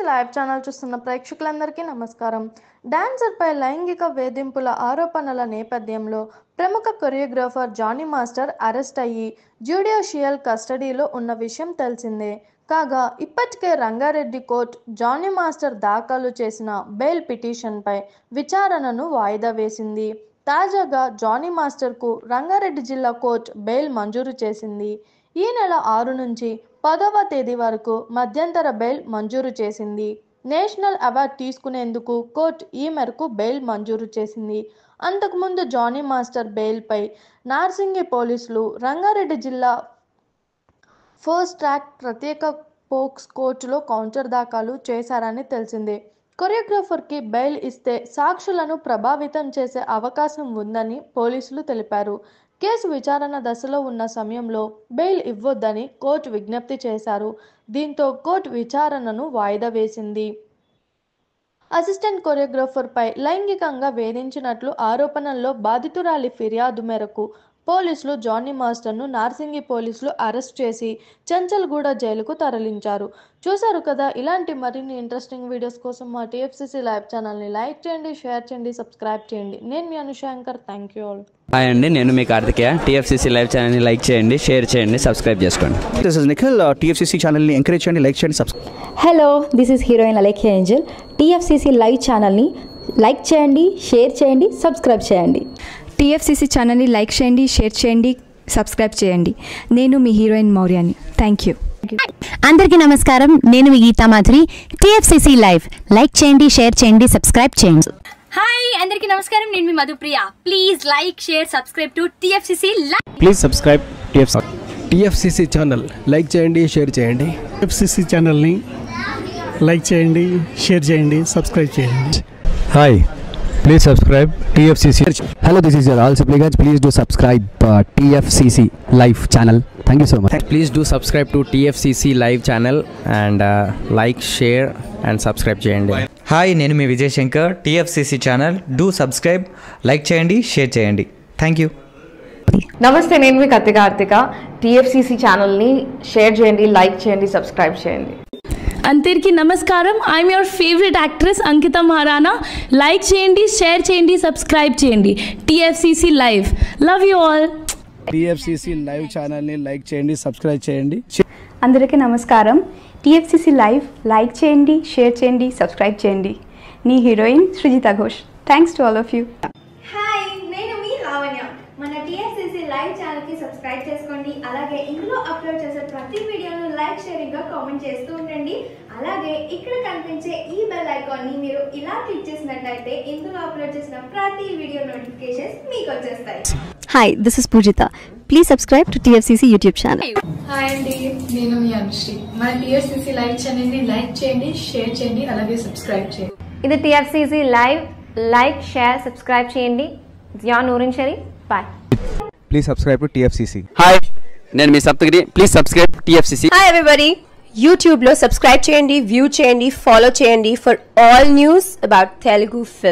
Live channel చూస్తున్న ప్రేక్షకులందరికీ నమస్కారం. డాన్సర్ పై లైంగిక వేధింపుల ఆరోపణల నేపథ్యంలో ప్రముఖ కొరియోగ్రాఫర్ జానీ మాస్టర్ అరెస్ట్ అయ్యి జ్యుడిషియల్ కస్టడీలో ఉన్న విషయం తెలిసిందే. కాగా ఇప్పటికే రంగారెడ్డి కోర్టు జానీ మాస్టర్ దాఖలు చేసిన బెయిల్ పిటిషన్పై విచారణను వాయిదా వేసింది. తాజాగా జానీ మాస్టర్కు రంగారెడ్డి జిల్లా కోర్టు బెయిల్ మంజూరు చేసింది. ఈ నెల 6 నుంచి 10వ తేదీ వరకు మధ్యంతర బెయిల్ మంజూరు చేసింది. నేషనల్ అవార్డు తీసుకునేందుకు కోర్టు ఈ మేరకు బెయిల్ మంజూరు చేసింది. అంతకుముందు జానీ మాస్టర్ బెయిల్పై నార్సింగి పోలీసులు రంగారెడ్డి జిల్లా ఫస్ట్ ట్రాక్ ప్రత్యేక పోక్స్ కోర్టులో కౌంటర్ దాఖలు చేశారని తెలిసిందే. కొరియోగ్రాఫర్కి బెయిల్ ఇస్తే సాక్షులను ప్రభావితం చేసే అవకాశం ఉందని పోలీసులు తెలిపారు. కేసు విచారణ దశలో ఉన్న సమయంలో బెయిల్ ఇవ్వొద్దని కోర్టు విజ్ఞప్తి చేశారు. దీంతో కోర్టు విచారణను వాయిదా వేసింది. అసిస్టెంట్ కొరియోగ్రాఫర్పై లైంగికంగా వేధించినట్లు ఆరోపణల్లో బాధితురాలి ఫిర్యాదు మేరకు పోలీసులు జానీ మాస్టర్ను నార్సింగి పోలీసులు అరెస్ట్ చేసి చెంచల్గూడ జైలుకు తరలించారు. చూశారు కదా, ఇలాంటి మరిన్ని ఇంట్రెస్టింగ్ వీడియోస్ కోసం మా టీఎఫ్సీసీ లైవ్ ఛానల్ని లైక్ చేయండి, షేర్ చేయండి, సబ్స్క్రైబ్ చేయండి. నేను మీ Anushankar. Thank you all. Hi అండి, నేను మీ కార్తికేయ. టీఎఫ్సీసీ లైవ్ ఛానల్ని లైక్ చేయండి, షేర్ చేయండి, సబ్స్క్రైబ్ చేసుకోండి. This is Nikhil. టీఎఫ్సీసీ ఛానల్ని ఎంకరేజ్ చేయండి, లైక్ చేయండి, subscribe. Hello, this is heroine Alekhya angel. TFCC live ఛానల్ని లైక్ చేయండి, షేర్ చేయండి, సబ్స్క్రైబ్ చేయండి. టీఎఫ్సీసీ ఛానల్ని లైక్ చేయండి, షేర్ చేయండి, సబ్స్క్రైబ్ చేయండి. నేను మీ హీరోయిన్ మౌర్యాని. Thank you. అందరికీ నమస్కారం, నేను మీ Geetha Madhuri. TFCC live like చేయండి, షేర్ చేయండి, సబ్స్క్రైబ్ చేయండి. హాయ్ అందరికీ నమస్కారం, నేను మీ Madhupriya. Please like, share, subscribe to TFCC live. Please subscribe TFCC channel like చేయండి, షేర్ చేయండి. టీఎఫ్సీసీ ఛానల్ని లైక్ చేయండి, షేర్ చేయండి, సబ్స్క్రైబ్ చేయండి. Hi, please subscribe TFCC. Hello, this is your all supplicants. Please do subscribe TFCC live channel. Thank you so much. Please do subscribe to TFCC live channel and like, share and subscribe చేయండి. Hi, నేను మీ Vijay Shankar. TFCC channel do subscribe, like చేయండి, share చేయండి. Thank you. నమస్తే, నేను మీ Karthika. TFCC ఛానల్ని share చేయండి, లైక్ చేయండి, సబ్స్క్రైబ్ చేయండి. అందరికీ నమస్కారం. I'm your favourite actress Ankita Maharana. Like చేయండి, షేర్ చేయండి, సబ్స్క్రైబ్ చేయండి. TFCC live. Love you all. TFCC live ఛానల్ని లైక్ చేయండి, సబ్స్క్రైబ్ చేయండి. అందరికీ నమస్కారం. టీఎఫ్సీసీ లైవ్ లైక్ చేయండి, షేర్ చేయండి, సబ్స్క్రైబ్ చేయండి. నీ heroine Srujitha Ghosh. Thanks to all of you. Hi, నేను మీ లావణ్య. మన టీఎఫ్సీసీ లైవ్ ఛానల్కి సబ్స్క్రైబ్ చేసుకోండి. అలాగే ఇందులో అప్లోడ్ చేసే ప్రతి వీడియోను లైక్, షేరింగ్గా కామెంట్ చేస్తూ ఉండండి. అలాగే ఇక్కడ కనిపించే ఈ బెల్ ఐకాన్ని మీరు ఇలా క్లిక్ చేసినట్లయితే ఇందులో అప్లోడ్ చేసిన ప్రతి వీడియో నోటిఫికేషన్స్ మీకు వచ్చేస్తాయి. Hi, this is Poojitha. Please subscribe to TFCC YouTube channel. Hi అండి, నేను మీ అనుశ్రీ. మన టీఎఫ్సీసీ లైవ్ ఛానల్ని లైక్ చేయండి, షేర్ చేయండి, అలాగే సబ్స్క్రైబ్ చేయండి. ఇది TFCC live. Like, share, subscribe చేయండి. Zia Noorin Shari. Bye. Please subscribe to TFCC. Hi, నేను మీ Saptagiri. Please subscribe TFCC. Hi everybody, యూట్యూబ్లో సబ్స్క్రైబ్ చేయండి, వ్యూ చేయండి, ఫాలో చేయండి for all news about Telugu film.